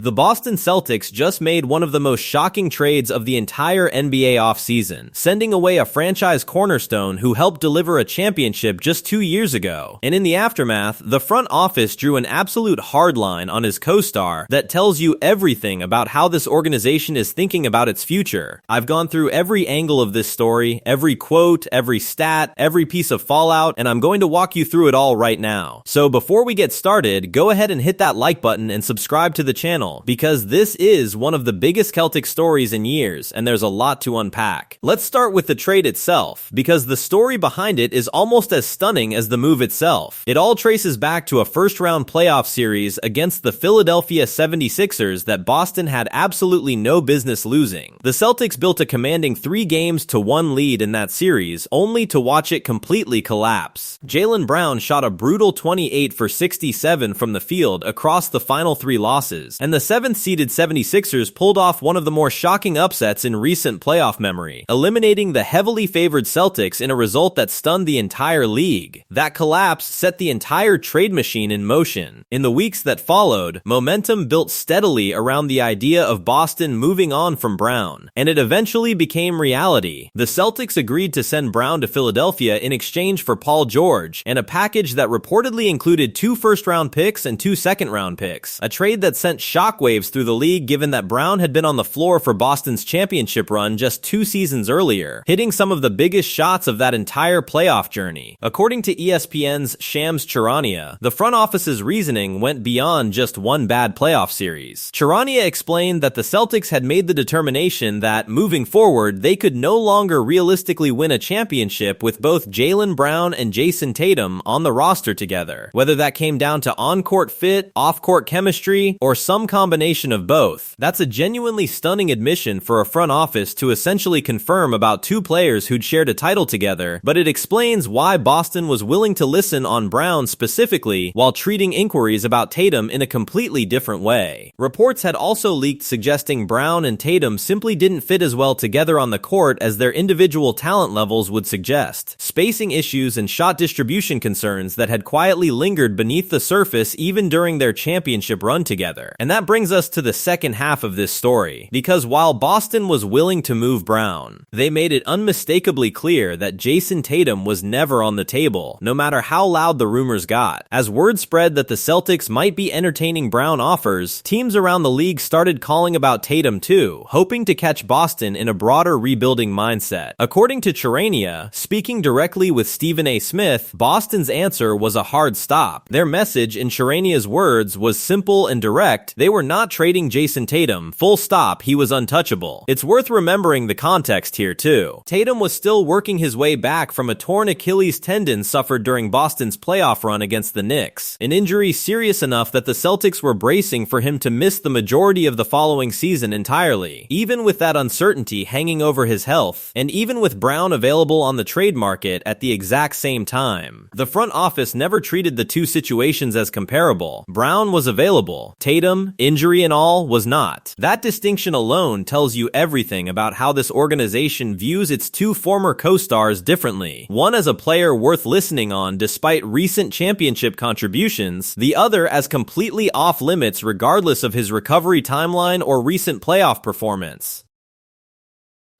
The Boston Celtics just made one of the most shocking trades of the entire NBA offseason, sending away a franchise cornerstone who helped deliver a championship just 2 years ago. And in the aftermath, the front office drew an absolute hardline on his co-star that tells you everything about how this organization is thinking about its future. I've gone through every angle of this story, every quote, every stat, every piece of fallout, and I'm going to walk you through it all right now. So before we get started, go ahead and hit that like button and subscribe to the channel, because this is one of the biggest Celtic stories in years, and there's a lot to unpack. Let's start with the trade itself, because the story behind it is almost as stunning as the move itself. It all traces back to a first-round playoff series against the Philadelphia 76ers that Boston had absolutely no business losing. The Celtics built a commanding 3-1 lead in that series, only to watch it completely collapse. Jaylen Brown shot a brutal 28 for 67 from the field across the final 3 losses, and the 7th-seeded 76ers pulled off one of the more shocking upsets in recent playoff memory, eliminating the heavily favored Celtics in a result that stunned the entire league. That collapse set the entire trade machine in motion. In the weeks that followed, momentum built steadily around the idea of Boston moving on from Brown, and it eventually became reality. The Celtics agreed to send Brown to Philadelphia in exchange for Paul George, and a package that reportedly included 2 first-round picks and 2 second-round picks, a trade that sent shockwaves through the league given that Brown had been on the floor for Boston's championship run just 2 seasons earlier, hitting some of the biggest shots of that entire playoff journey. According to ESPN's Shams Charania, the front office's reasoning went beyond just one bad playoff series. Charania explained that the Celtics had made the determination that, moving forward, they could no longer realistically win a championship with both Jaylen Brown and Jason Tatum on the roster together, whether that came down to on-court fit, off-court chemistry, or some combination of both. That's a genuinely stunning admission for a front office to essentially confirm about 2 players who'd shared a title together, but it explains why Boston was willing to listen on Brown specifically while treating inquiries about Tatum in a completely different way. Reports had also leaked suggesting Brown and Tatum simply didn't fit as well together on the court as their individual talent levels would suggest, spacing issues and shot distribution concerns that had quietly lingered beneath the surface even during their championship run together. And that brings us to the second half of this story, because while Boston was willing to move Brown, they made it unmistakably clear that Jason Tatum was never on the table, no matter how loud the rumors got. As word spread that the Celtics might be entertaining Brown offers, teams around the league started calling about Tatum too, hoping to catch Boston in a broader rebuilding mindset. According to Charania, speaking directly with Stephen A. Smith, Boston's answer was a hard stop. Their message, in Charania's words, was simple and direct. They were not trading Jason Tatum, full stop, he was untouchable. It's worth remembering the context here too. Tatum was still working his way back from a torn Achilles tendon suffered during Boston's playoff run against the Knicks, an injury serious enough that the Celtics were bracing for him to miss the majority of the following season entirely. Even with that uncertainty hanging over his health, and even with Brown available on the trade market at the exact same time, the front office never treated the 2 situations as comparable. Brown was available. Tatum, injury and all, was not. That distinction alone tells you everything about how this organization views its 2 former co-stars differently. One as a player worth listening on despite recent championship contributions, the other as completely off limits regardless of his recovery timeline or recent playoff performance.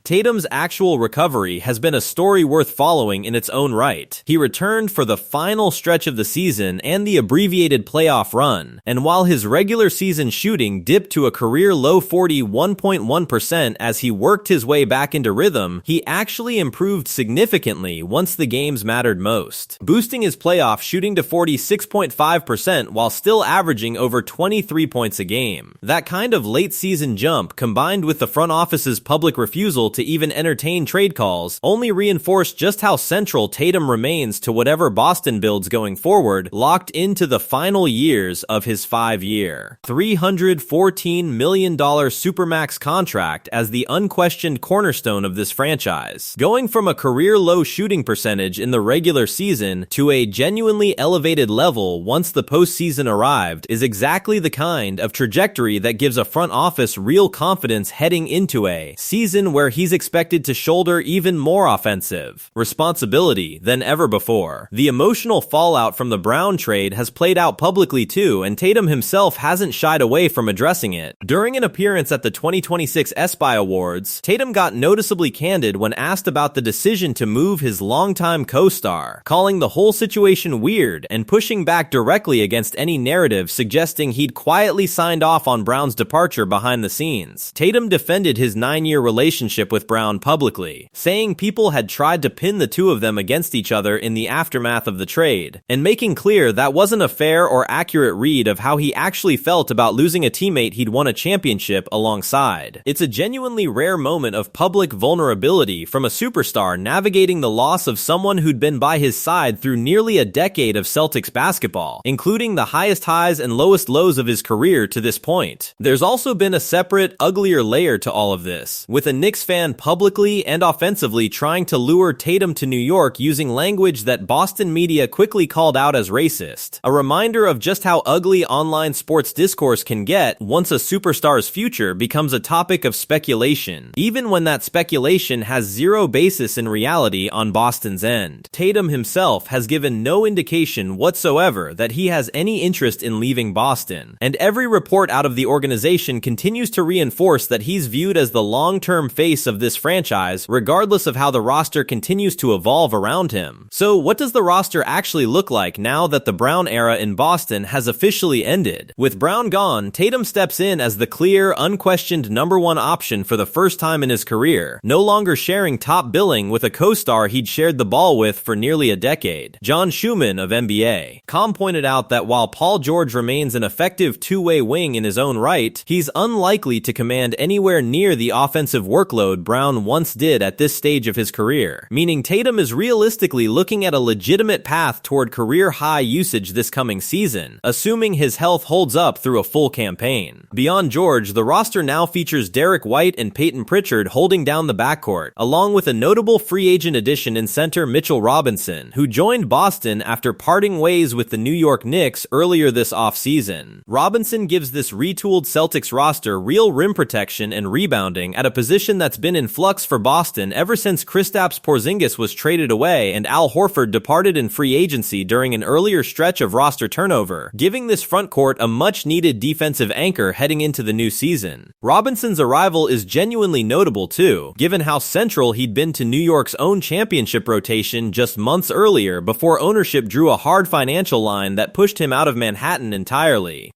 Tatum's actual recovery has been a story worth following in its own right. He returned for the final stretch of the season and the abbreviated playoff run, and while his regular season shooting dipped to a career-low 41.1% as he worked his way back into rhythm, he actually improved significantly once the games mattered most, boosting his playoff shooting to 46.5% while still averaging over 23 points a game. That kind of late-season jump, combined with the front office's public refusal to even entertain trade calls, only reinforced just how central Tatum remains to whatever Boston builds going forward, locked into the final years of his 5-year, $314 million Supermax contract as the unquestioned cornerstone of this franchise. Going from a career-low shooting percentage in the regular season to a genuinely elevated level once the postseason arrived is exactly the kind of trajectory that gives a front office real confidence heading into a season where he's he's expected to shoulder even more offensive responsibility than ever before. The emotional fallout from the Brown trade has played out publicly too, and Tatum himself hasn't shied away from addressing it. During an appearance at the 2026 ESPY Awards, Tatum got noticeably candid when asked about the decision to move his longtime co-star, calling the whole situation weird and pushing back directly against any narrative suggesting he'd quietly signed off on Brown's departure behind the scenes. Tatum defended his 9-year relationship with Brown publicly, saying people had tried to pin the two of them against each other in the aftermath of the trade, and making clear that wasn't a fair or accurate read of how he actually felt about losing a teammate he'd won a championship alongside. It's a genuinely rare moment of public vulnerability from a superstar navigating the loss of someone who'd been by his side through nearly a decade of Celtics basketball, including the highest highs and lowest lows of his career to this point. There's also been a separate, uglier layer to all of this, with a Knicks fan publicly and offensively trying to lure Tatum to New York using language that Boston media quickly called out as racist. A reminder of just how ugly online sports discourse can get once a superstar's future becomes a topic of speculation, even when that speculation has zero basis in reality on Boston's end. Tatum himself has given no indication whatsoever that he has any interest in leaving Boston, and every report out of the organization continues to reinforce that he's viewed as the long-term face of this franchise, regardless of how the roster continues to evolve around him. So what does the roster actually look like now that the Brown era in Boston has officially ended? With Brown gone, Tatum steps in as the clear, unquestioned number one option for the first time in his career, no longer sharing top billing with a co-star he'd shared the ball with for nearly a decade, John Schumann of NBA. Com pointed out that while Paul George remains an effective two-way wing in his own right, he's unlikely to command anywhere near the offensive workload Brown once did at this stage of his career, meaning Tatum is realistically looking at a legitimate path toward career-high usage this coming season, assuming his health holds up through a full campaign. Beyond George, the roster now features Derek White and Peyton Pritchard holding down the backcourt, along with a notable free agent addition in center Mitchell Robinson, who joined Boston after parting ways with the New York Knicks earlier this offseason. Robinson gives this retooled Celtics roster real rim protection and rebounding at a position that's been in flux for Boston ever since Kristaps Porzingis was traded away and Al Horford departed in free agency during an earlier stretch of roster turnover, giving this front court a much-needed defensive anchor heading into the new season. Robinson's arrival is genuinely notable too, given how central he'd been to New York's own championship rotation just months earlier before ownership drew a hard financial line that pushed him out of Manhattan entirely.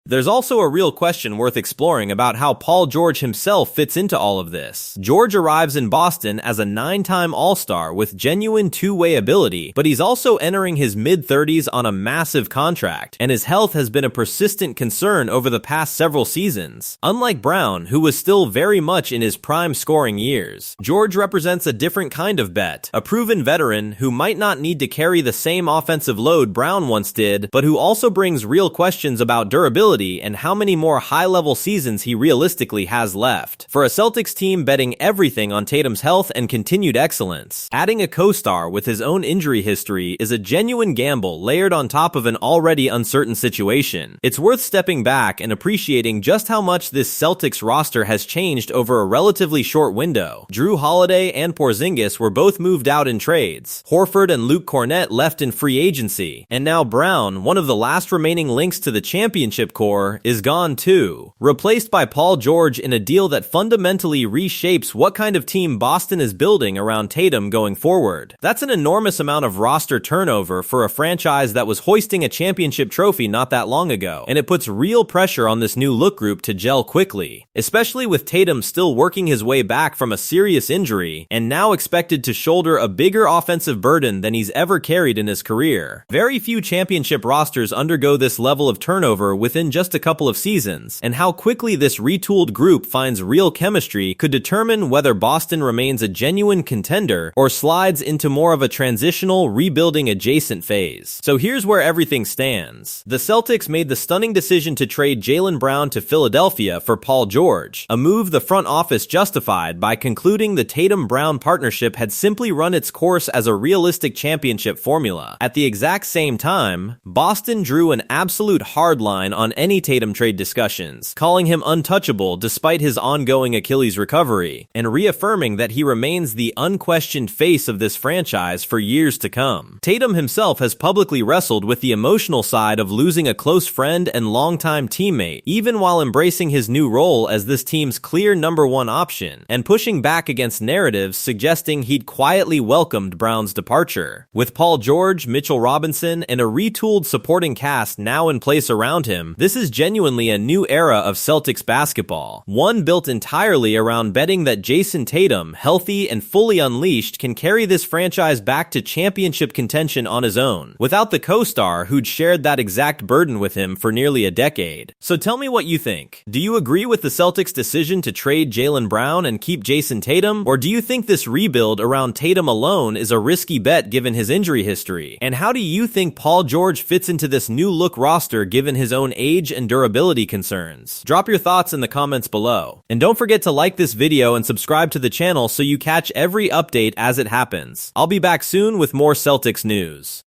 There's also a real question worth exploring about how Paul George himself fits into all of this. George arrives in Boston as a 9-time All-Star with genuine two-way ability, but he's also entering his mid-30s on a massive contract, and his health has been a persistent concern over the past several seasons. Unlike Brown, who was still very much in his prime scoring years, George represents a different kind of bet, a proven veteran who might not need to carry the same offensive load Brown once did, but who also brings real questions about durability and how many more high-level seasons he realistically has left. For a Celtics team betting everything on Tatum's health and continued excellence, adding a co-star with his own injury history is a genuine gamble layered on top of an already uncertain situation. It's worth stepping back and appreciating just how much this Celtics roster has changed over a relatively short window. Drew Holiday and Porzingis were both moved out in trades. Horford and Luke Cornett left in free agency. And now Brown, one of the last remaining links to the championship core, is gone too, replaced by Paul George in a deal that fundamentally reshapes what kind of team Boston is building around Tatum going forward. That's an enormous amount of roster turnover for a franchise that was hoisting a championship trophy not that long ago, and it puts real pressure on this new look group to gel quickly, especially with Tatum still working his way back from a serious injury and now expected to shoulder a bigger offensive burden than he's ever carried in his career. Very few championship rosters undergo this level of turnover within just a couple of seasons, and how quickly this retooled group finds real chemistry could determine whether Boston remains a genuine contender or slides into more of a transitional, rebuilding adjacent phase. So here's where everything stands. The Celtics made the stunning decision to trade Jaylen Brown to Philadelphia for Paul George, a move the front office justified by concluding the Tatum-Brown partnership had simply run its course as a realistic championship formula. At the exact same time, Boston drew an absolute hard line on any Tatum trade discussions, calling him untouchable despite his ongoing Achilles recovery, and reaffirming that he remains the unquestioned face of this franchise for years to come. Tatum himself has publicly wrestled with the emotional side of losing a close friend and longtime teammate, even while embracing his new role as this team's clear #1 option, and pushing back against narratives suggesting he'd quietly welcomed Brown's departure. With Paul George, Mitchell Robinson, and a retooled supporting cast now in place around him, this is genuinely a new era of Celtics basketball, one built entirely around betting that Jason Tatum, healthy and fully unleashed, can carry this franchise back to championship contention on his own, without the co-star who'd shared that exact burden with him for nearly a decade. So tell me what you think. Do you agree with the Celtics' decision to trade Jaylen Brown and keep Jason Tatum, or do you think this rebuild around Tatum alone is a risky bet given his injury history? And how do you think Paul George fits into this new look roster given his own age and durability concerns? Drop your thoughts in the comments below. And don't forget to like this video and subscribe to the channel so you catch every update as it happens. I'll be back soon with more Celtics news.